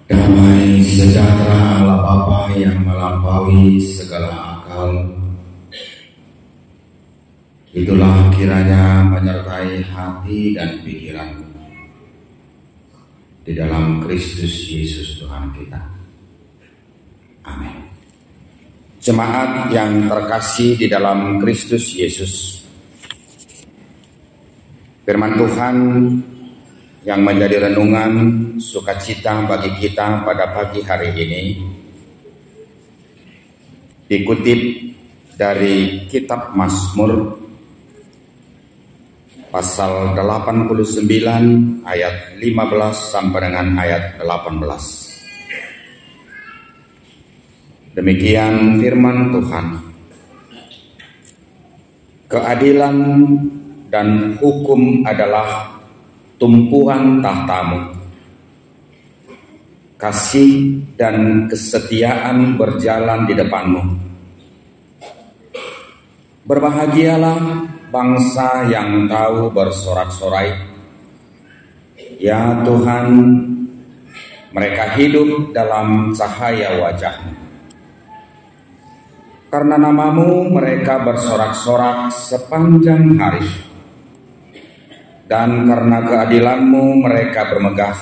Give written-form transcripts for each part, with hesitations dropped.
Damai sejahtera Allah Bapa yang melampaui segala akal, itulah kiranya menyertai hati dan pikiran di dalam Kristus Yesus Tuhan kita. Amin. Jemaat yang terkasih di dalam Kristus Yesus, firman Tuhan yang menjadi renungan sukacita bagi kita pada pagi hari ini dikutip dari kitab Mazmur pasal 89 ayat 15 sampai dengan ayat 18. Demikian firman Tuhan. Keadilan dan hukum adalah tumpuan tahtamu. Kasih dan kesetiaan berjalan di depanmu. Berbahagialah bangsa yang tahu bersorak-sorai. Ya Tuhan, mereka hidup dalam cahaya wajah-Mu. Karena nama-Mu mereka bersorak-sorak sepanjang hari. Dan karena keadilan-Mu mereka bermegah.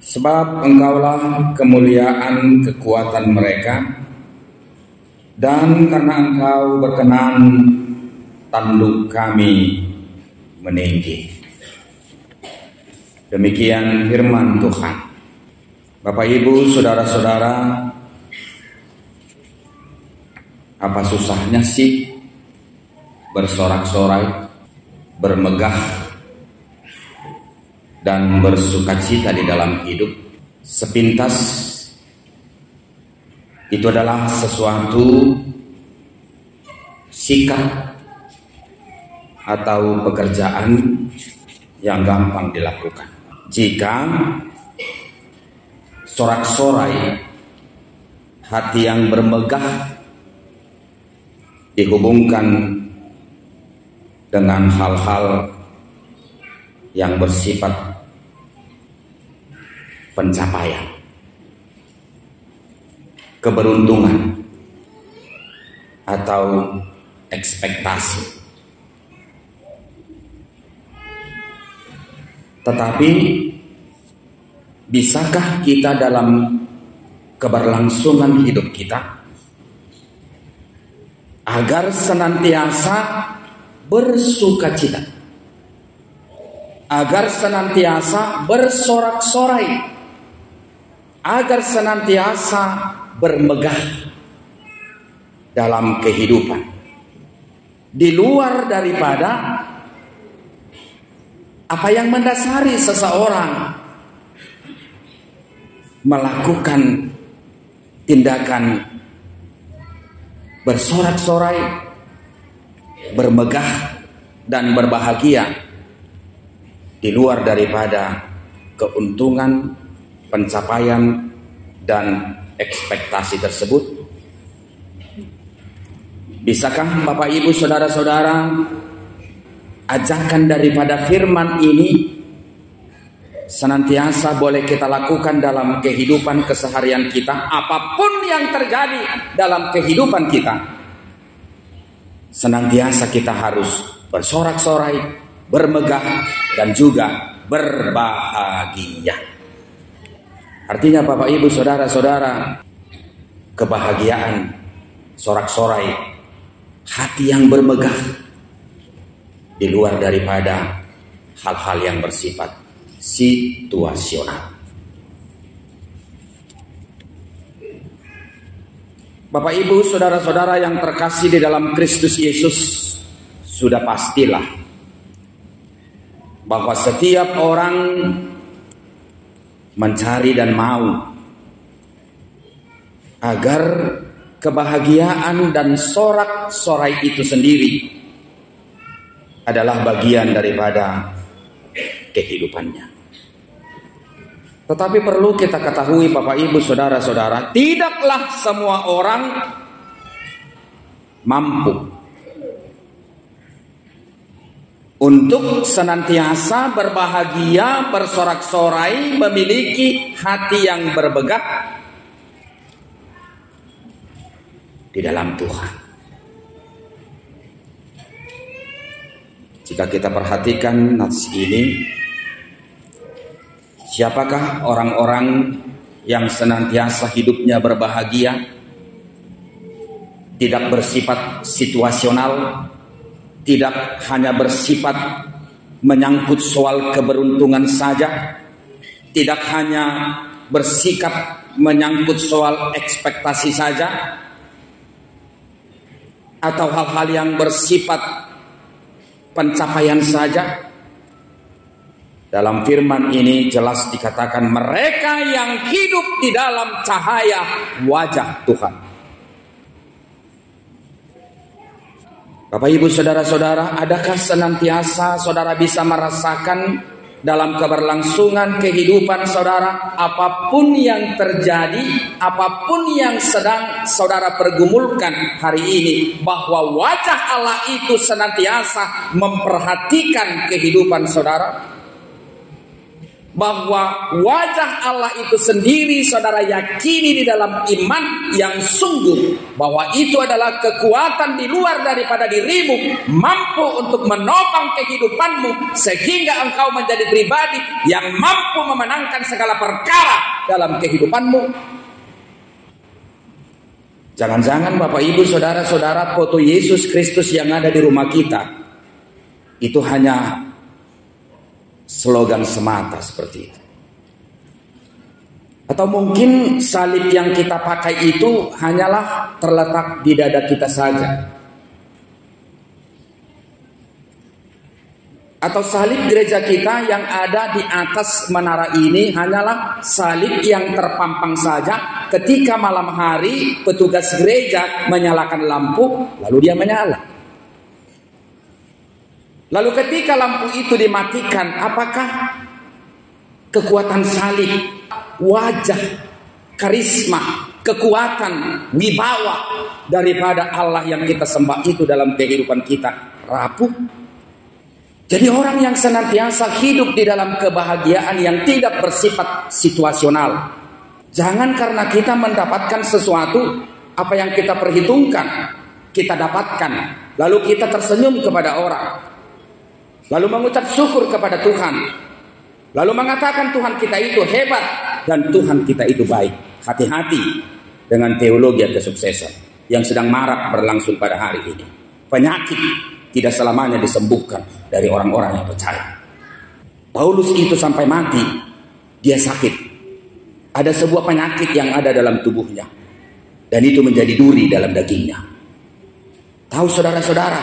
Sebab Engkaulah kemuliaan kekuatan mereka, dan karena Engkau berkenan tanduk kami meninggi. Demikian firman Tuhan. Bapak Ibu, saudara-saudara, apa susahnya sih bersorak-sorai, bermegah dan bersukacita di dalam hidup? Sepintas itu adalah sesuatu sikap atau pekerjaan yang gampang dilakukan. Jika sorak-sorai, hati yang bermegah dihubungkan dengan hal-hal yang bersifat pencapaian, keberuntungan, atau ekspektasi. Tetapi bisakah kita dalam keberlangsungan hidup kita agar senantiasa bersukacita, agar senantiasa bersorak-sorai, agar senantiasa bermegah dalam kehidupan, di luar daripada apa yang mendasari seseorang melakukan tindakan bersorak-sorai, bermegah dan berbahagia di luar daripada keuntungan, pencapaian dan ekspektasi tersebut. Bisakah Bapak Ibu saudara-saudara, ajakan daripada firman ini senantiasa boleh kita lakukan dalam kehidupan keseharian kita, apapun yang terjadi dalam kehidupan kita, senantiasa kita harus bersorak-sorai, bermegah, dan juga berbahagia. Artinya Bapak Ibu saudara-saudara, kebahagiaan, sorak-sorai, hati yang bermegah di luar daripada hal-hal yang bersifat situasional. Bapak Ibu saudara-saudara yang terkasih di dalam Kristus Yesus, sudah pastilah bahwa setiap orang mencari dan mau agar kebahagiaan dan sorak-sorai itu sendiri adalah bagian daripada kehidupannya. Tetapi perlu kita ketahui Bapak Ibu saudara-saudara, tidaklah semua orang mampu untuk senantiasa berbahagia, bersorak-sorai, memiliki hati yang berbegat di dalam Tuhan. Jika kita perhatikan nats ini, siapakah orang-orang yang senantiasa hidupnya berbahagia, tidak bersifat situasional, tidak hanya bersifat menyangkut soal keberuntungan saja, tidak hanya bersikap menyangkut soal ekspektasi saja, atau hal-hal yang bersifat pencapaian saja. Dalam firman ini jelas dikatakan mereka yang hidup di dalam cahaya wajah Tuhan. Bapak Ibu saudara-saudara, adakah senantiasa saudara bisa merasakan dalam keberlangsungan kehidupan saudara, apapun yang terjadi, apapun yang sedang saudara pergumulkan hari ini, bahwa wajah Allah itu senantiasa memperhatikan kehidupan saudara? Bahwa wajah Allah itu sendiri saudara yakini di dalam iman yang sungguh, bahwa itu adalah kekuatan di luar daripada dirimu, mampu untuk menopang kehidupanmu sehingga engkau menjadi pribadi yang mampu memenangkan segala perkara dalam kehidupanmu. Jangan-jangan Bapak Ibu saudara-saudara, foto Yesus Kristus yang ada di rumah kita itu hanya slogan semata seperti itu. Atau mungkin salib yang kita pakai itu hanyalah terletak di dada kita saja. Atau salib gereja kita yang ada di atas menara ini hanyalah salib yang terpampang saja, ketika malam hari petugas gereja menyalakan lampu lalu dia menyala. Lalu ketika lampu itu dimatikan, apakah kekuatan salib, wajah, karisma, kekuatan, wibawa daripada Allah yang kita sembah itu dalam kehidupan kita rapuh? Jadi orang yang senantiasa hidup di dalam kebahagiaan yang tidak bersifat situasional. Jangan karena kita mendapatkan sesuatu, apa yang kita perhitungkan, kita dapatkan, lalu kita tersenyum kepada orang, lalu mengucap syukur kepada Tuhan, lalu mengatakan Tuhan kita itu hebat dan Tuhan kita itu baik. Hati-hati dengan teologi kesuksesan yang sedang marak berlangsung pada hari ini. Penyakit tidak selamanya disembuhkan dari orang-orang yang percaya. Paulus itu sampai mati, dia sakit. Ada sebuah penyakit yang ada dalam tubuhnya, dan itu menjadi duri dalam dagingnya. Tahu saudara-saudara,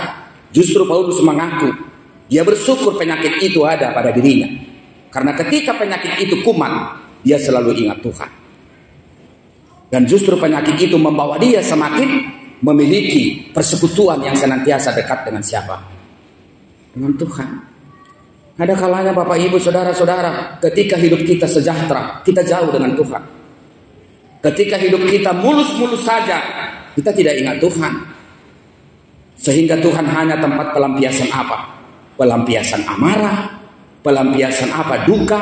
justru Paulus mengaku dia bersyukur penyakit itu ada pada dirinya. Karena ketika penyakit itu kumat, dia selalu ingat Tuhan. Dan justru penyakit itu membawa dia semakin memiliki persekutuan yang senantiasa dekat dengan siapa? Dengan Tuhan. Ada kalanya Bapak Ibu saudara-saudara, ketika hidup kita sejahtera, kita jauh dengan Tuhan. Ketika hidup kita mulus-mulus saja, kita tidak ingat Tuhan. Sehingga Tuhan hanya tempat pelampiasan apa? Pelampiasan amarah, pelampiasan apa? Duka,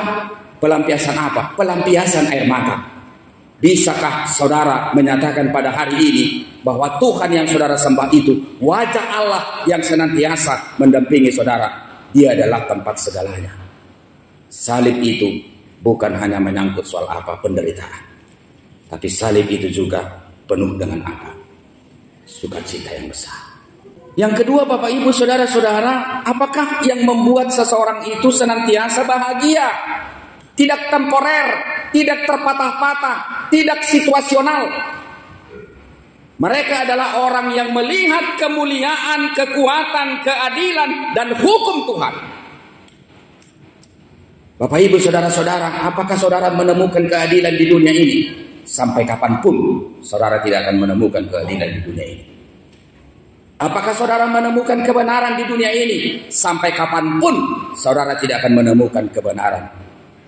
pelampiasan apa? Pelampiasan air mata. Bisakah saudara menyatakan pada hari ini bahwa Tuhan yang saudara sembah itu, wajah Allah yang senantiasa mendampingi saudara, dia adalah tempat segalanya? Salib itu bukan hanya menyangkut soal apa? Penderitaan. Tapi salib itu juga penuh dengan apa? Sukacita yang besar. Yang kedua Bapak Ibu saudara-saudara, apakah yang membuat seseorang itu senantiasa bahagia? Tidak temporer, tidak terpatah-patah, tidak situasional. Mereka adalah orang yang melihat kemuliaan, kekuatan, keadilan, dan hukum Tuhan. Bapak Ibu saudara-saudara, apakah saudara menemukan keadilan di dunia ini? Sampai kapanpun saudara tidak akan menemukan keadilan di dunia ini. Apakah saudara menemukan kebenaran di dunia ini? Sampai kapanpun saudara tidak akan menemukan kebenaran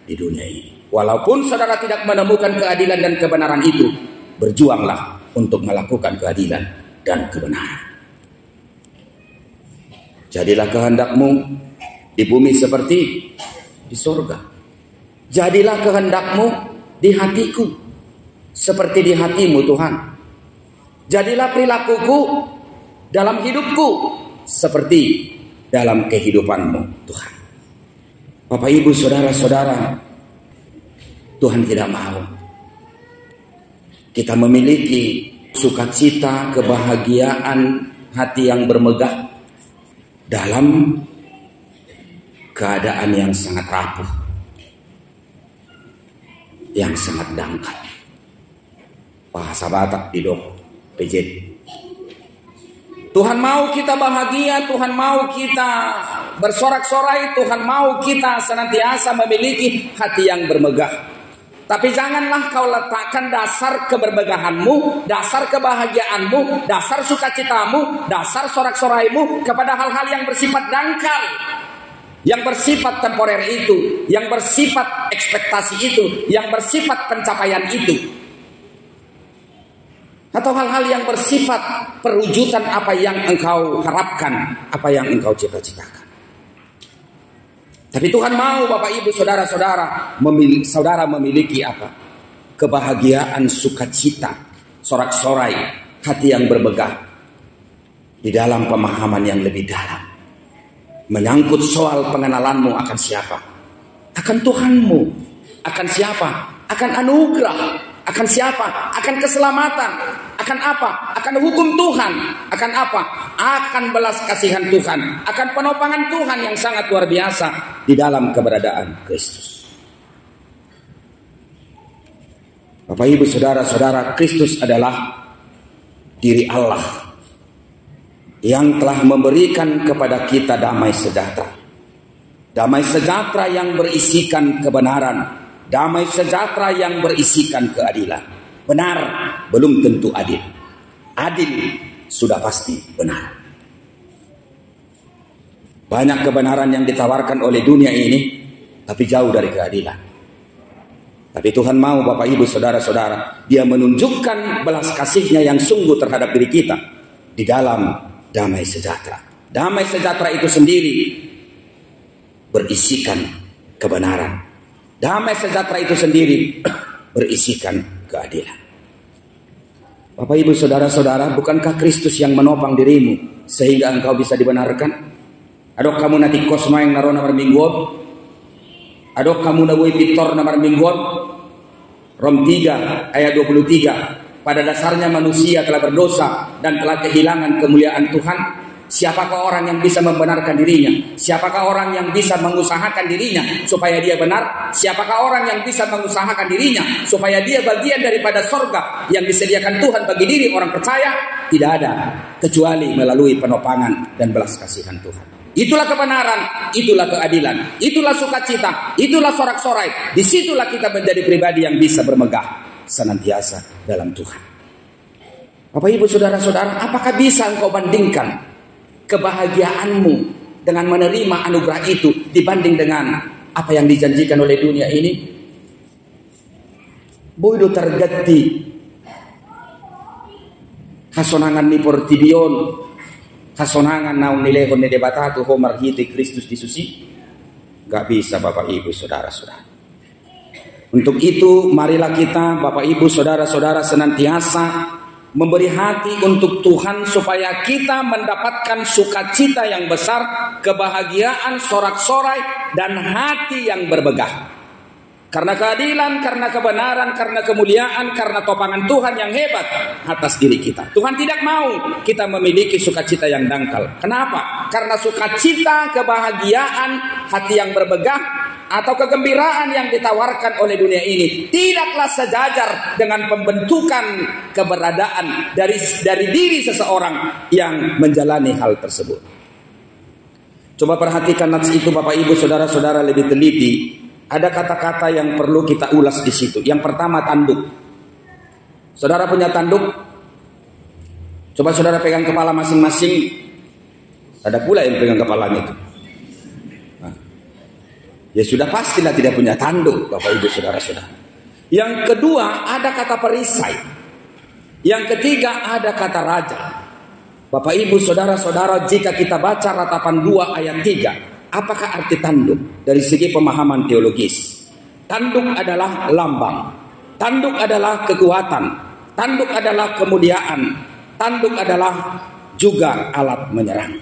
di dunia ini. Walaupun saudara tidak menemukan keadilan dan kebenaran itu, berjuanglah untuk melakukan keadilan dan kebenaran. Jadilah kehendak-Mu di bumi seperti di surga. Jadilah kehendak-Mu di hatiku seperti di hati-Mu Tuhan. Jadilah perilakuku dalam hidupku seperti dalam kehidupan-Mu Tuhan. Bapak, Ibu, saudara-saudara, Tuhan tidak mau kita memiliki sukacita, kebahagiaan, hati yang bermegah dalam keadaan yang sangat rapuh, yang sangat dangkal. Bahasa Batak di dong PJ. Tuhan mau kita bahagia, Tuhan mau kita bersorak-sorai, Tuhan mau kita senantiasa memiliki hati yang bermegah. Tapi janganlah kau letakkan dasar kebermegahanmu, dasar kebahagiaanmu, dasar sukacitamu, dasar sorak-soraimu kepada hal-hal yang bersifat dangkal, yang bersifat temporer itu, yang bersifat ekspektasi itu, yang bersifat pencapaian itu, atau hal-hal yang bersifat perwujudan apa yang engkau harapkan, apa yang engkau cita-citakan. Tapi Tuhan mau Bapak, Ibu, saudara-saudara, saudara memiliki apa? Kebahagiaan, sukacita, sorak-sorai, hati yang bermegah di dalam pemahaman yang lebih dalam, menyangkut soal pengenalanmu akan siapa? Akan Tuhanmu. Akan siapa? Akan anugerah. Akan siapa? Akan keselamatan. Akan apa? Akan hukum Tuhan. Akan apa? Akan belas kasihan Tuhan. Akan penopangan Tuhan yang sangat luar biasa di dalam keberadaan Kristus. Bapak, Ibu, saudara-saudara, Kristus adalah diri Allah yang telah memberikan kepada kita damai sejahtera. Damai sejahtera yang berisikan kebenaran. Damai sejahtera yang berisikan keadilan. Benar belum tentu adil. Adil sudah pasti benar. Banyak kebenaran yang ditawarkan oleh dunia ini, tapi jauh dari keadilan. Tapi Tuhan mau Bapak, Ibu, saudara-saudara, Dia menunjukkan belas kasih-Nya yang sungguh terhadap diri kita di dalam damai sejahtera. Damai sejahtera itu sendiri berisikan kebenaran. Damai sejahtera itu sendiri berisikan keadilan. Bapak, Ibu, saudara-saudara, bukankah Kristus yang menopang dirimu sehingga engkau bisa dibenarkan? Adok kamu nanti kosma yang naruh nomor mingguan? Adok kamu nawui pitor nomor mingguan? Rom 3 ayat 23. Pada dasarnya manusia telah berdosa dan telah kehilangan kemuliaan Tuhan. Siapakah orang yang bisa membenarkan dirinya? Siapakah orang yang bisa mengusahakan dirinya supaya dia benar? Siapakah orang yang bisa mengusahakan dirinya supaya dia bagian daripada sorga yang disediakan Tuhan bagi diri orang percaya? Tidak ada, kecuali melalui penopangan dan belas kasihan Tuhan. Itulah kebenaran, itulah keadilan, itulah sukacita, itulah sorak-sorai. Disitulah kita menjadi pribadi yang bisa bermegah senantiasa dalam Tuhan. Bapak, Ibu, saudara-saudara, apakah bisa engkau bandingkan kebahagiaanmu dengan menerima anugerah itu dibanding dengan apa yang dijanjikan oleh dunia ini? Boido tergati kasonangan ni portibion, kasonangan naun nilehon ne debatatu homar hiti Kristus disusi. Gak bisa Bapak, Ibu, saudara-saudara. Untuk itu marilah kita Bapak, Ibu, saudara-saudara senantiasa memberi hati untuk Tuhan supaya kita mendapatkan sukacita yang besar, kebahagiaan, sorak-sorai, dan hati yang bermegah. Karena keadilan, karena kebenaran, karena kemuliaan, karena topangan Tuhan yang hebat atas diri kita. Tuhan tidak mau kita memiliki sukacita yang dangkal. Kenapa? Karena sukacita, kebahagiaan, hati yang bermegah, atau kegembiraan yang ditawarkan oleh dunia ini tidaklah sejajar dengan pembentukan keberadaan dari diri seseorang yang menjalani hal tersebut. Coba perhatikan nats itu Bapak, Ibu, saudara-saudara lebih teliti. Ada kata-kata yang perlu kita ulas di situ. Yang pertama, tanduk. Saudara punya tanduk? Coba saudara pegang kepala masing-masing. Ada pula yang pegang kepalanya itu. Ya sudah pastilah tidak punya tanduk Bapak, Ibu, saudara-saudara. Yang kedua ada kata perisai. Yang ketiga ada kata raja. Bapak Ibu saudara-saudara, jika kita baca Ratapan 2 ayat 3, apakah arti tanduk dari segi pemahaman teologis? Tanduk adalah lambang, tanduk adalah kekuatan, tanduk adalah kemuliaan, tanduk adalah juga alat menyerang.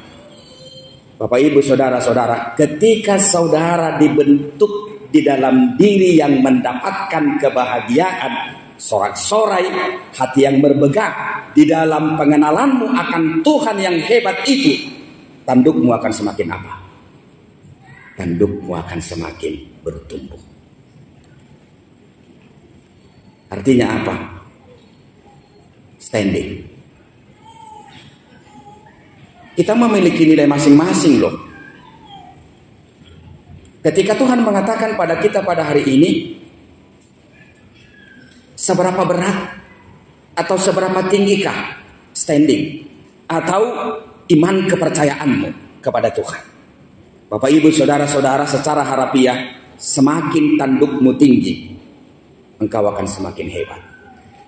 Bapak Ibu saudara-saudara, ketika saudara dibentuk di dalam diri yang mendapatkan kebahagiaan, sorak-sorai, hati yang bermegah, di dalam pengenalanmu akan Tuhan yang hebat itu, tandukmu akan semakin apa? Tandukmu akan semakin bertumbuh. Artinya apa? Standing. Kita memiliki nilai masing-masing loh. Ketika Tuhan mengatakan pada kita pada hari ini, seberapa berat atau seberapa tinggikah standing atau iman kepercayaanmu kepada Tuhan. Bapak Ibu saudara-saudara, secara harafiah, semakin tandukmu tinggi, engkau akan semakin hebat.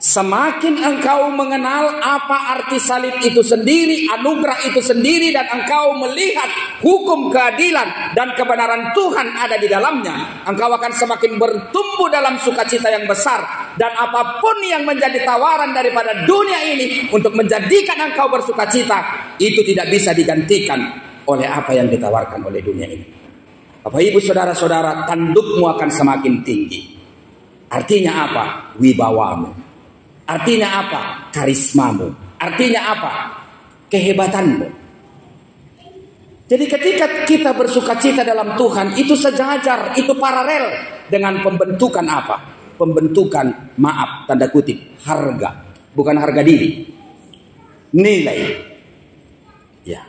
Semakin engkau mengenal apa arti salib itu sendiri, anugerah itu sendiri, dan engkau melihat hukum keadilan dan kebenaran Tuhan ada di dalamnya, engkau akan semakin bertumbuh dalam sukacita yang besar. Dan apapun yang menjadi tawaran daripada dunia ini untuk menjadikan engkau bersukacita, itu tidak bisa digantikan oleh apa yang ditawarkan oleh dunia ini. Bapak Ibu saudara-saudara, tandukmu akan semakin tinggi. Artinya apa? Wibawamu. Artinya apa? Karismamu. Artinya apa? Kehebatanmu. Jadi ketika kita bersukacita dalam Tuhan, itu sejajar, itu paralel dengan pembentukan apa? Pembentukan, maaf, tanda kutip, harga. Bukan harga diri. Nilai. Ya.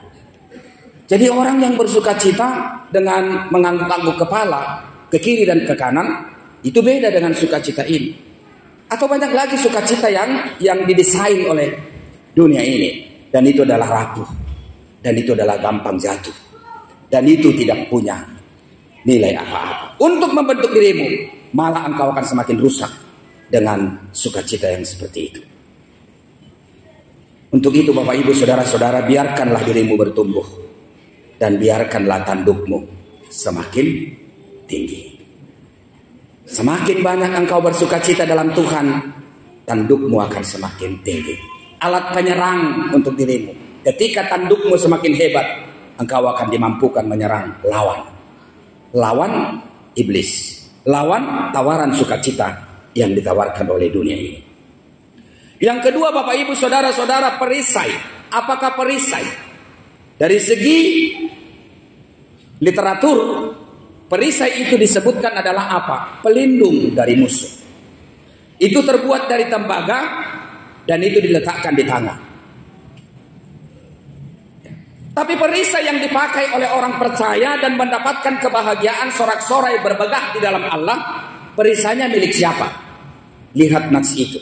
Jadi orang yang bersukacita dengan mengangguk kepala ke kiri dan ke kanan, itu beda dengan sukacita ini. Atau banyak lagi sukacita yang didesain oleh dunia ini. Dan itu adalah rapuh. Dan itu adalah gampang jatuh. Dan itu tidak punya nilai apa-apa. Untuk membentuk dirimu, malah engkau akan semakin rusak dengan sukacita yang seperti itu. Untuk itu Bapak Ibu saudara-saudara, biarkanlah dirimu bertumbuh. Dan biarkanlah tandukmu semakin tinggi. Semakin banyak engkau bersukacita dalam Tuhan, tandukmu akan semakin tinggi. Alat penyerang untuk dirimu. Ketika tandukmu semakin hebat, engkau akan dimampukan menyerang lawan. Lawan iblis. Lawan tawaran sukacita yang ditawarkan oleh dunia ini. Yang kedua Bapak Ibu saudara-saudara, perisai. Apakah perisai? Dari segi literatur, perisai itu disebutkan adalah apa? Pelindung dari musuh. Itu terbuat dari tembaga dan itu diletakkan di tangan. Tapi perisai yang dipakai oleh orang percaya dan mendapatkan kebahagiaan sorak-sorai bermegah di dalam Allah, perisainya milik siapa? Lihat nats itu.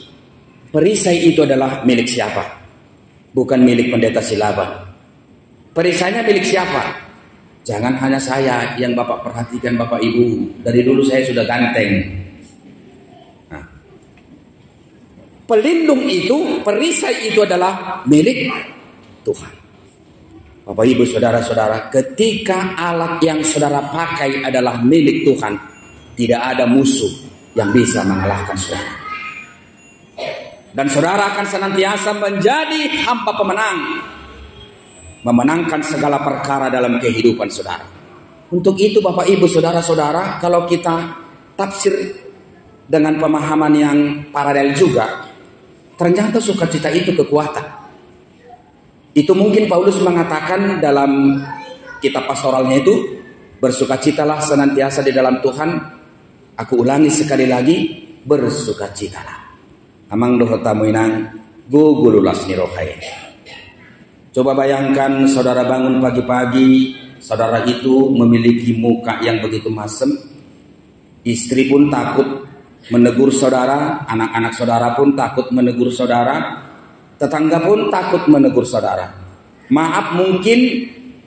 Perisai itu adalah milik siapa? Bukan milik pendeta Silaban. Perisainya milik siapa? Jangan hanya saya yang Bapak perhatikan Bapak Ibu. Dari dulu saya sudah ganteng. Nah, pelindung itu, perisai itu adalah milik Tuhan. Bapak Ibu saudara-saudara, ketika alat yang saudara pakai adalah milik Tuhan, tidak ada musuh yang bisa mengalahkan saudara. Dan saudara akan senantiasa menjadi hamba pemenang. Memenangkan segala perkara dalam kehidupan saudara. Untuk itu Bapak Ibu saudara-saudara, kalau kita tafsir dengan pemahaman yang paralel juga, ternyata sukacita itu kekuatan. Itu mungkin Paulus mengatakan dalam kitab pastoralnya itu, bersukacitalah senantiasa di dalam Tuhan. Aku ulangi sekali lagi, bersukacitalah. Amang dohotamu inang gugululas nirokai. Coba bayangkan saudara bangun pagi-pagi, saudara itu memiliki muka yang begitu masem. Istri pun takut menegur saudara, anak-anak saudara pun takut menegur saudara, tetangga pun takut menegur saudara. Maaf, mungkin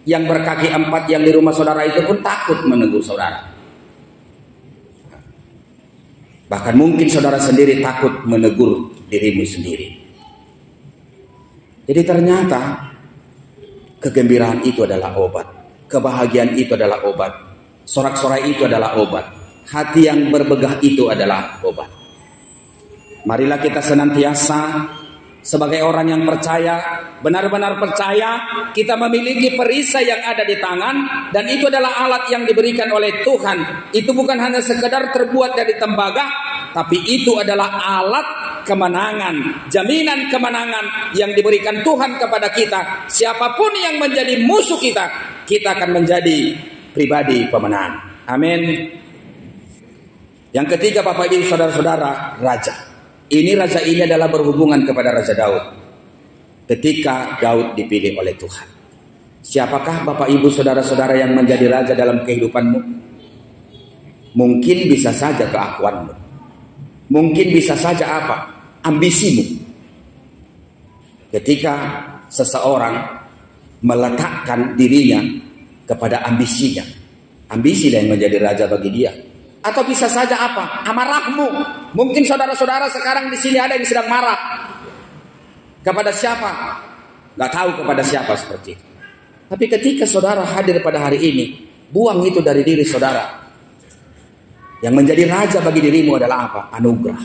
yang berkaki 4 yang di rumah saudara itu pun takut menegur saudara. Bahkan mungkin saudara sendiri takut menegur dirimu sendiri. Jadi ternyata Kegembiraan itu adalah obat. Kebahagiaan itu adalah obat. Sorak-sorai itu adalah obat. Hati yang berbegah itu adalah obat. Marilah kita senantiasa sebagai orang yang percaya, benar-benar percaya, kita memiliki perisai yang ada di tangan, dan itu adalah alat yang diberikan oleh Tuhan. Itu bukan hanya sekedar terbuat dari tembaga, tapi itu adalah alat kemenangan, jaminan kemenangan yang diberikan Tuhan kepada kita. Siapapun yang menjadi musuh kita, kita akan menjadi pribadi pemenang. Amin. Yang ketiga, Bapak Ibu Saudara-saudara, raja. Ini raja ini adalah berhubungan kepada Raja Daud. Ketika Daud dipilih oleh Tuhan. Siapakah Bapak Ibu Saudara-saudara yang menjadi raja dalam kehidupanmu? Mungkin bisa saja keakuanmu. Mungkin bisa saja apa? Ambisimu. Ketika seseorang meletakkan dirinya kepada ambisinya. Ambisi yang menjadi raja bagi dia. Atau bisa saja apa? Amarahmu. Mungkin saudara-saudara sekarang di sini ada yang sedang marah. Kepada siapa? Gak tahu kepada siapa seperti itu. Tapi ketika saudara hadir pada hari ini, buang itu dari diri saudara. Yang menjadi raja bagi dirimu adalah apa? Anugerah.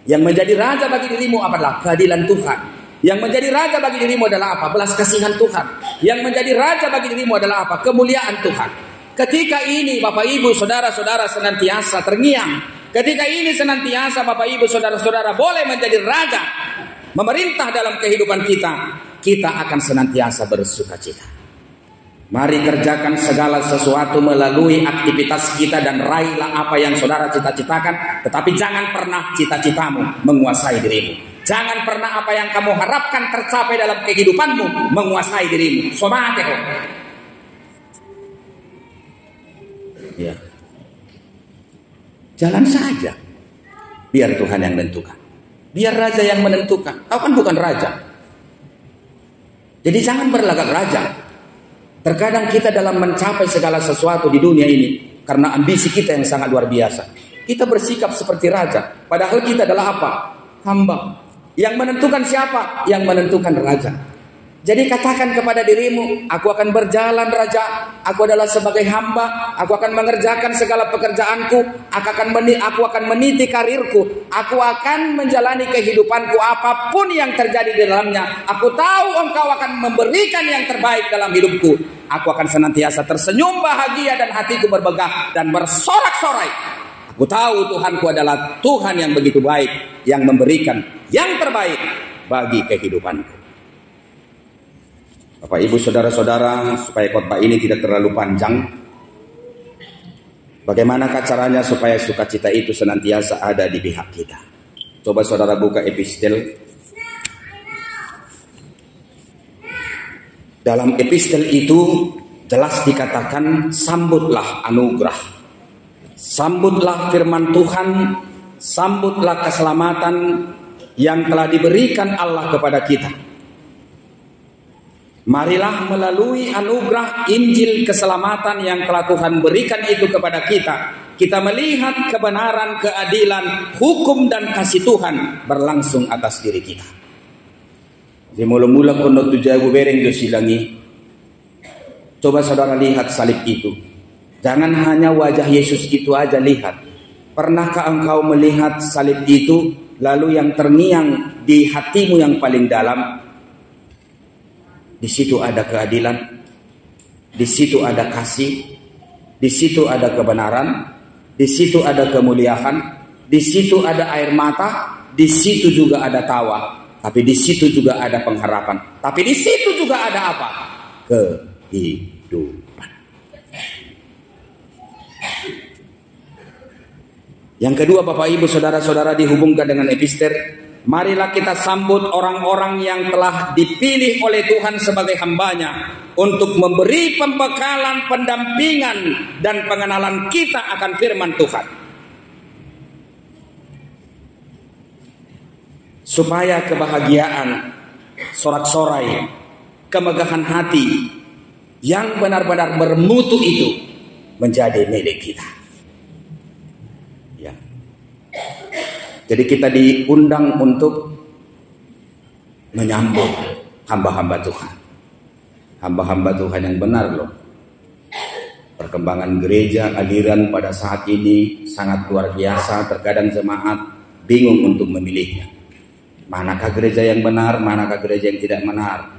Yang menjadi raja bagi dirimu adalah keadilan Tuhan. Yang menjadi raja bagi dirimu adalah apa? Belas kasihan Tuhan. Yang menjadi raja bagi dirimu adalah apa? Kemuliaan Tuhan. Ketika ini Bapak Ibu Saudara-saudara senantiasa terngiang. Ketika ini senantiasa Bapak Ibu Saudara-saudara boleh menjadi raja, memerintah dalam kehidupan kita, kita akan senantiasa bersukacita. Mari kerjakan segala sesuatu melalui aktivitas kita dan raihlah apa yang saudara cita-citakan. Tetapi jangan pernah cita-citamu menguasai dirimu. Jangan pernah apa yang kamu harapkan tercapai dalam kehidupanmu menguasai dirimu. Sobatku. Ya. Jalan saja. Biar Tuhan yang menentukan. Biar raja yang menentukan. Kau kan bukan raja. Jadi jangan berlagak raja. Terkadang kita dalam mencapai segala sesuatu di dunia ini karena ambisi kita yang sangat luar biasa. Kita bersikap seperti raja. Padahal kita adalah apa? Hamba. Yang menentukan siapa? Yang menentukan raja. Jadi katakan kepada dirimu, aku akan berjalan raja, aku adalah sebagai hamba, aku akan mengerjakan segala pekerjaanku, aku akan meniti karirku, aku akan menjalani kehidupanku apapun yang terjadi di dalamnya. Aku tahu engkau akan memberikan yang terbaik dalam hidupku. Aku akan senantiasa tersenyum bahagia dan hatiku berbegah dan bersorak-sorai. Aku tahu Tuhanku adalah Tuhan yang begitu baik, yang memberikan yang terbaik bagi kehidupanku. Bapak Ibu Saudara-saudara, supaya khotbah ini tidak terlalu panjang, bagaimanakah caranya supaya sukacita itu senantiasa ada di pihak kita? Coba saudara buka epistel. Dalam epistel itu jelas dikatakan, sambutlah anugerah, sambutlah firman Tuhan, sambutlah keselamatan yang telah diberikan Allah kepada kita. Marilah melalui anugerah Injil keselamatan yang telah Tuhan berikan itu kepada kita, kita melihat kebenaran, keadilan, hukum dan kasih Tuhan berlangsung atas diri kita. Di mula-mula kono tujabu bereng do silangi. Coba saudara lihat salib itu. Jangan hanya wajah Yesus itu aja lihat. Pernahkah engkau melihat salib itu lalu yang terngiang di hatimu yang paling dalam? Di situ ada keadilan, di situ ada kasih, di situ ada kebenaran, di situ ada kemuliaan, di situ ada air mata, di situ juga ada tawa, tapi di situ juga ada pengharapan, tapi di situ juga ada apa? Kehidupan. Yang kedua, Bapak Ibu Saudara-saudara, dihubungkan dengan epister. Marilah kita sambut orang-orang yang telah dipilih oleh Tuhan sebagai hambanya untuk memberi pembekalan, pendampingan, dan pengenalan kita akan firman Tuhan. Supaya kebahagiaan, sorak-sorai, kemegahan hati yang benar-benar bermutu itu menjadi milik kita. Ya. Jadi kita diundang untuk menyambut hamba-hamba Tuhan. hamba-hamba Tuhan yang benar loh. Perkembangan gereja, aliran pada saat ini sangat luar biasa. Terkadang jemaat bingung untuk memilihnya. Manakah gereja yang benar, manakah gereja yang tidak benar?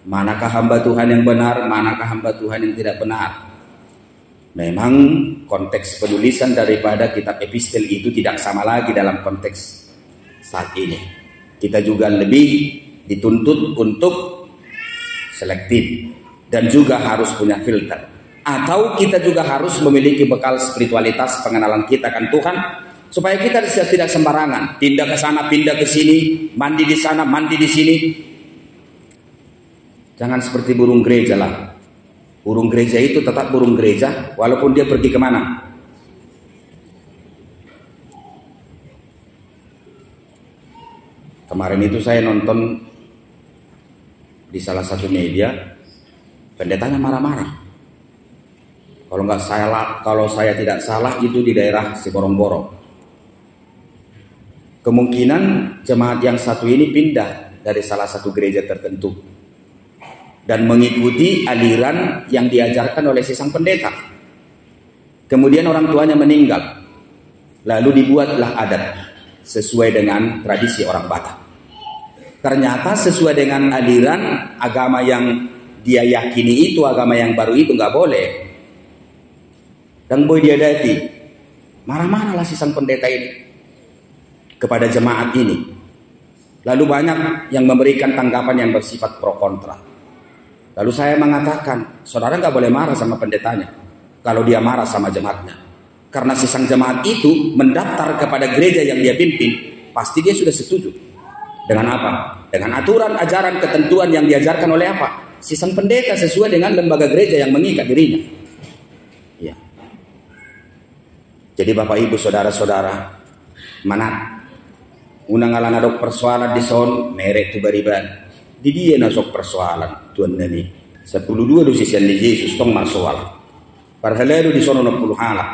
Manakah hamba Tuhan yang benar, manakah hamba Tuhan yang tidak benar? Memang konteks penulisan daripada kitab epistel itu tidak sama lagi dalam konteks saat ini. Kita juga lebih dituntut untuk selektif dan juga harus punya filter. Atau kita juga harus memiliki bekal spiritualitas pengenalan kita kan Tuhan, supaya kita tidak sembarangan pindah ke sana, pindah ke sini, mandi di sana, mandi di sini. Jangan seperti burung gereja lah. Burung gereja itu tetap burung gereja walaupun dia pergi kemana. Kemarin itu saya nonton di salah satu media, pendetanya marah-marah. Kalau saya tidak salah itu di daerah Siborong-Borong. Kemungkinan jemaat yang satu ini pindah dari salah satu gereja tertentu dan mengikuti aliran yang diajarkan oleh si sang pendeta. Kemudian orang tuanya meninggal. Lalu dibuatlah adat sesuai dengan tradisi orang Batak. Ternyata sesuai dengan aliran agama yang dia yakini itu, agama yang baru itu nggak boleh. Dan boy diadati, marah-marahlah si sang pendeta ini kepada jemaat ini. Lalu banyak yang memberikan tanggapan yang bersifat pro kontra. Lalu saya mengatakan, saudara nggak boleh marah sama pendetanya kalau dia marah sama jemaatnya. Karena si sang jemaat itu mendaftar kepada gereja yang dia pimpin, pasti dia sudah setuju. Dengan apa? Dengan aturan, ajaran, ketentuan yang diajarkan oleh apa? Si sang pendeta sesuai dengan lembaga gereja yang mengikat dirinya. Ya. Jadi Bapak Ibu Saudara-saudara, manat unang alana dok persoalan di son merek tu bariban. Di dia nasok persoalan Tuhan Nabi. 12 dosisian di Yesus tong marsoal. Parhaladu di sono 60 halak.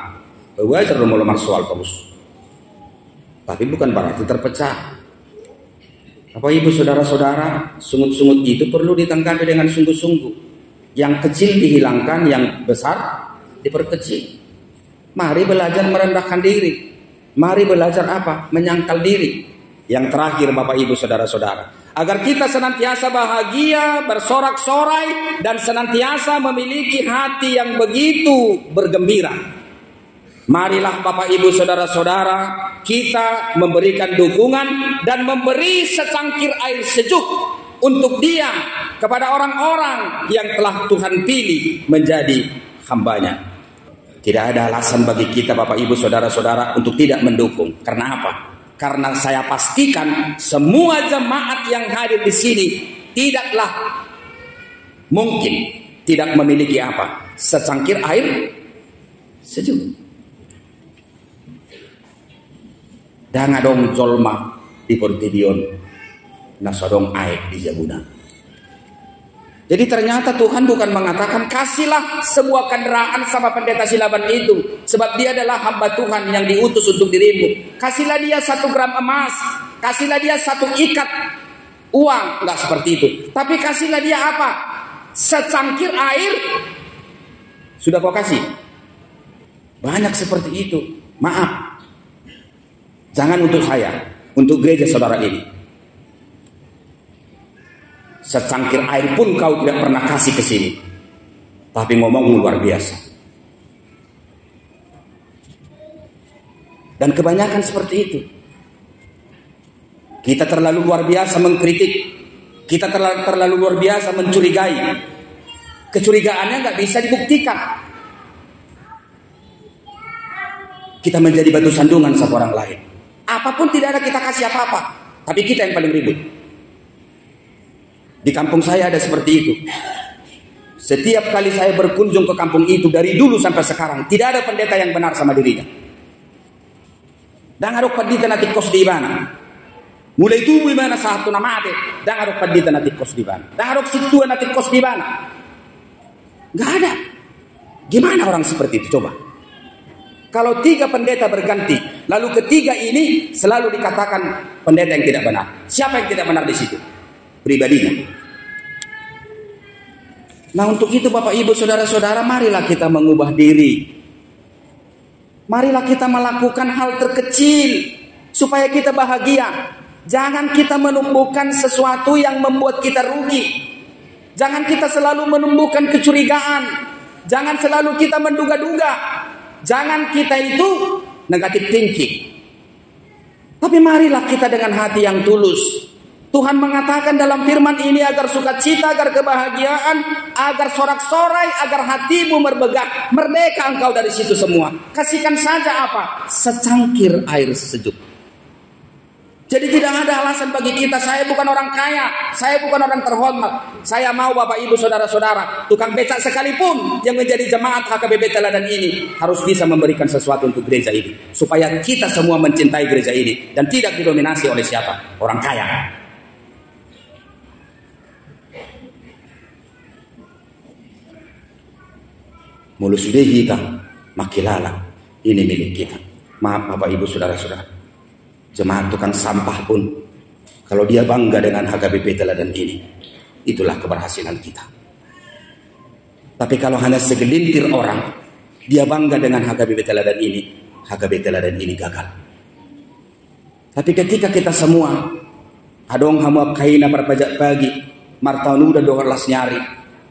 Wajar mulu marsoal terus. Tapi bukan berarti terpecah. Bapak Ibu Saudara-saudara, sungut-sungut itu perlu ditanggapi dengan sungguh-sungguh. Yang kecil dihilangkan, yang besar diperkecil. Mari belajar merendahkan diri. Mari belajar apa? Menyangkal diri. Yang terakhir Bapak Ibu Saudara-saudara, agar kita senantiasa bahagia, bersorak-sorai, dan senantiasa memiliki hati yang begitu bergembira. Marilah Bapak Ibu Saudara-saudara, kita memberikan dukungan dan memberi secangkir air sejuk untuk diam kepada orang-orang yang telah Tuhan pilih menjadi hambanya. Tidak ada alasan bagi kita Bapak Ibu Saudara-saudara untuk tidak mendukung. Karena apa? Karena saya pastikan semua jemaat yang hadir di sini tidaklah mungkin tidak memiliki apa? Secangkir air sejuk. Dan adong jolma di Portidion, nasodong air di Jabuna. Jadi ternyata Tuhan bukan mengatakan kasihlah sebuah kendaraan sama pendeta Silaban itu, sebab dia adalah hamba Tuhan yang diutus untuk dirimu. Kasihlah dia 1 gram emas, kasihlah dia 1 ikat uang, enggak seperti itu. Tapi kasihlah dia apa? Secangkir air. Sudah kau kasih? Banyak seperti itu. Maaf. Jangan untuk saya, untuk gereja saudara ini. Secangkir air pun kau tidak pernah kasih ke sini. Tapi ngomong luar biasa. Dan kebanyakan seperti itu. Kita terlalu luar biasa mengkritik. Kita terlalu luar biasa mencurigai. Kecurigaannya nggak bisa dibuktikan. Kita menjadi batu sandungan sama orang lain. Apapun tidak ada kita kasih apa-apa. Tapi kita yang paling ribut. Di kampung saya ada seperti itu. Setiap kali saya berkunjung ke kampung itu dari dulu sampai sekarang, tidak ada pendeta yang benar sama dirinya. Dan harus pendeta nanti kos di mana? Mulai itu mana satu nama ada. Dan harus pendeta nanti kos di mana? Dan harus situ nanti kos di mana? Gak ada. Gimana orang seperti itu coba? Kalau 3 pendeta berganti, lalu ketiga ini selalu dikatakan pendeta yang tidak benar. Siapa yang tidak benar di situ? Pribadinya. Nah untuk itu Bapak Ibu Saudara-saudara, marilah kita mengubah diri. Marilah kita melakukan hal terkecil supaya kita bahagia. Jangan kita menumbuhkan sesuatu yang membuat kita rugi. Jangan kita selalu menumbuhkan kecurigaan. Jangan selalu kita menduga-duga. Jangan kita itu negatif thinking. Tapi marilah kita dengan hati yang tulus. Tuhan mengatakan dalam firman ini agar sukacita, agar kebahagiaan, agar sorak-sorai, agar hatimu berbegak, merdeka engkau dari situ semua. Kasihkan saja apa? Secangkir air sejuk. Jadi tidak ada alasan bagi kita, saya bukan orang kaya, saya bukan orang terhormat. Saya mau Bapak Ibu Saudara-saudara, tukang becak sekalipun yang menjadi jemaat HKBP Teladan ini harus bisa memberikan sesuatu untuk gereja ini. Supaya kita semua mencintai gereja ini dan tidak didominasi oleh siapa? Orang kaya. Mulus sudah kita makilala, ini milik kita. Maaf Bapak Ibu Saudara-saudara, jemaat tukang sampah pun kalau dia bangga dengan HKBP Teladan ini, itulah keberhasilan kita. Tapi kalau hanya segelintir orang dia bangga dengan HKBP Teladan ini, HKBP Teladan ini gagal. Tapi ketika kita semua adong hamuap kaina perpajak pagi martanu udah 12 nyari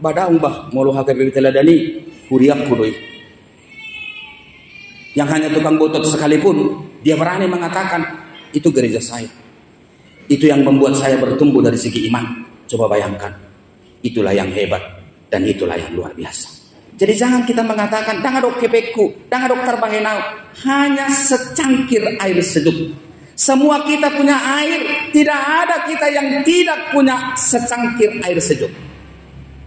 badaung bah mulu HKBP Teladan ini kuriak kudoi. Yang hanya tukang botot sekalipun dia berani mengatakan itu gereja saya. Itu yang membuat saya bertumbuh dari segi iman. Coba bayangkan. Itulah yang hebat dan itulah yang luar biasa. Jadi jangan kita mengatakan dangadok kepeku, dangadok terbahenau, hanya secangkir air sejuk. Semua kita punya air, tidak ada kita yang tidak punya secangkir air sejuk.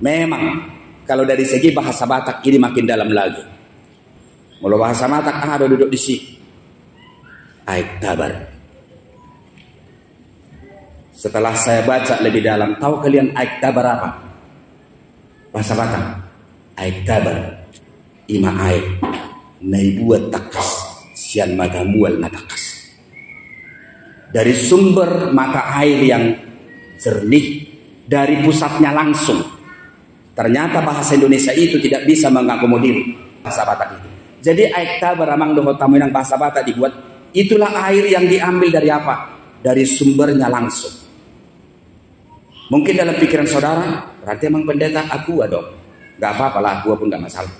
Memang kalau dari segi bahasa Batak ini makin dalam lagi. Mula bahasa Batak ada duduk di sini. Aik tabar. Setelah saya baca lebih dalam, tahu kalian aik tabar apa? Bahasa Batak. Aik tabar. Ima aik. Naibuat takas. Sian magamual natakas. Dari sumber mata air yang jernih. Dari pusatnya langsung. Ternyata bahasa Indonesia itu tidak bisa mengakomodir bahasa Batak itu. Jadi aik tabar amang doho tamu yang bahasa Batak dibuat. Itulah air yang diambil dari apa? Dari sumbernya langsung. Mungkin dalam pikiran saudara, berarti emang pendeta aku dong. Gak apa-apa lah, aku pun gak masalah.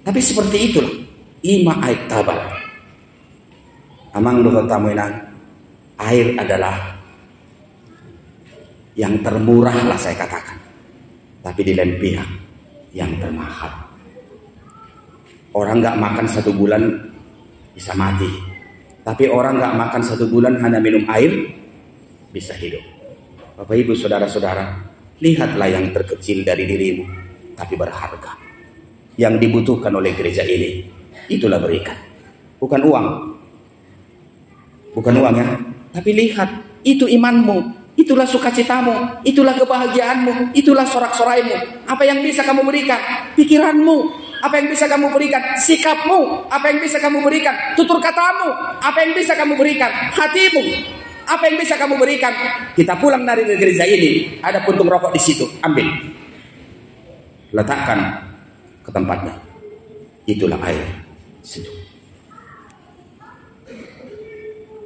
Tapi seperti itulah. Ima aik tabar. Amang doho tamu yang air adalah yang termurah lah saya katakan. Tapi di lain pihak yang termahal. Orang gak makan 1 bulan bisa mati. Tapi orang gak makan 1 bulan hanya minum air bisa hidup. Bapak Ibu Saudara-saudara, lihatlah yang terkecil dari dirimu tapi berharga. Yang dibutuhkan oleh gereja ini, itulah berikan. Bukan uang. Bukan uang ya. Tapi lihat, itu imanmu. Itulah sukacitamu, itulah kebahagiaanmu, itulah sorak-soraimu. Apa yang bisa kamu berikan? Pikiranmu. Apa yang bisa kamu berikan? Sikapmu. Apa yang bisa kamu berikan? Tutur katamu. Apa yang bisa kamu berikan? Hatimu. Apa yang bisa kamu berikan? Kita pulang dari gereja ini, ada puntung rokok di situ, ambil. Letakkan ke tempatnya. Itulah air sejuk.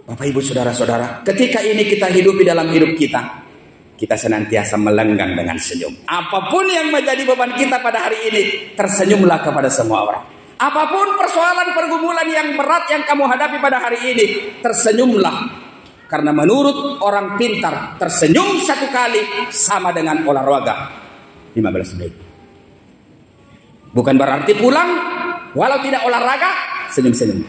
Bapak Ibu Saudara-saudara, ketika ini kita hidupi dalam hidup kita senantiasa melenggang dengan senyum. Apapun yang menjadi beban kita pada hari ini, tersenyumlah kepada semua orang. Apapun persoalan pergumulan yang berat yang kamu hadapi pada hari ini, tersenyumlah. Karena menurut orang pintar, tersenyum 1 kali sama dengan olahraga 15 menit. Bukan berarti pulang, walau tidak olahraga, senyum-senyum.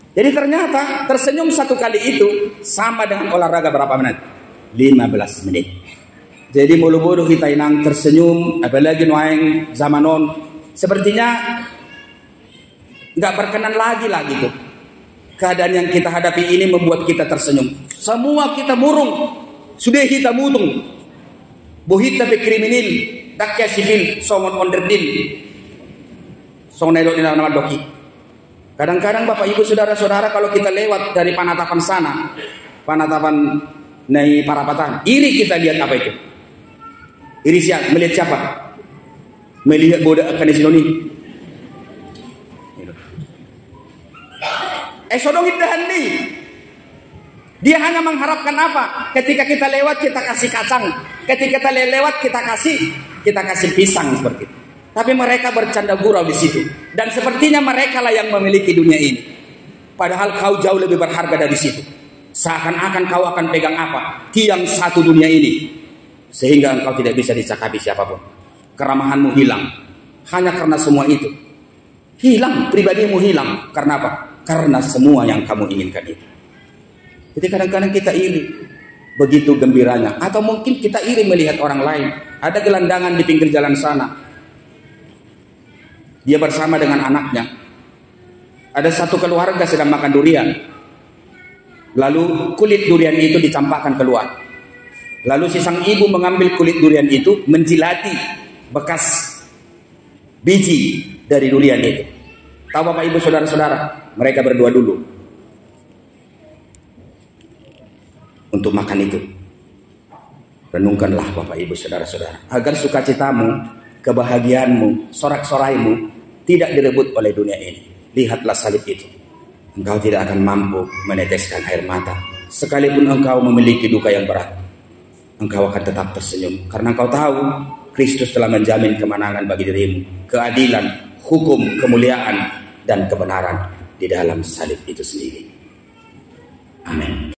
Jadi ternyata tersenyum 1 kali itu sama dengan olahraga berapa menit? 15 menit. Jadi mulu bodoh kita inang tersenyum, apalagi nuaing zamanon, sepertinya nggak berkenan lagi lah gitu. Keadaan yang kita hadapi ini membuat kita tersenyum. Semua kita murung, sudah kita mutung. Bohit tapi kriminal, dakya sivil, songon onderdil, song nedok di nama doki. Kadang-kadang Bapak Ibu Saudara-saudara kalau kita lewat dari Panatapan sana, Panatapan Nai parapatan. Iri kita lihat apa itu? Iri siapa? Melihat siapa? Melihat bodoh akan Sinoni. Sodong indahan nih. Dia hanya mengharapkan apa? Ketika kita lewat kita kasih kacang, ketika kita lewat kita kasih pisang seperti itu. Tapi mereka bercanda gurau di situ. Dan sepertinya mereka lah yang memiliki dunia ini. Padahal kau jauh lebih berharga dari situ. Seakan-akan kau akan pegang apa? Tiang satu dunia ini. Sehingga engkau tidak bisa dicakapi siapapun. Keramahanmu hilang. Hanya karena semua itu. Hilang, pribadimu hilang. Karena apa? Karena semua yang kamu inginkan itu. Jadi kadang-kadang kita iri. Begitu gembiranya. Atau mungkin kita iri melihat orang lain. Ada gelandangan di pinggir jalan sana. Dia bersama dengan anaknya. Ada satu keluarga sedang makan durian. Lalu kulit durian itu dicampakkan keluar. Lalu si sang ibu mengambil kulit durian itu, menjilati bekas biji dari durian itu. Tahu Bapak Ibu saudara-saudara, mereka berdua dulu untuk makan itu. Renungkanlah Bapak Ibu saudara-saudara, agar sukacitamu, kebahagiaanmu, sorak-soraimu tidak direbut oleh dunia ini. Lihatlah salib itu. Engkau tidak akan mampu meneteskan air mata. Sekalipun engkau memiliki duka yang berat, engkau akan tetap tersenyum. Karena engkau tahu Kristus telah menjamin kemenangan bagi dirimu. Keadilan, hukum, kemuliaan, dan kebenaran di dalam salib itu sendiri. Amin.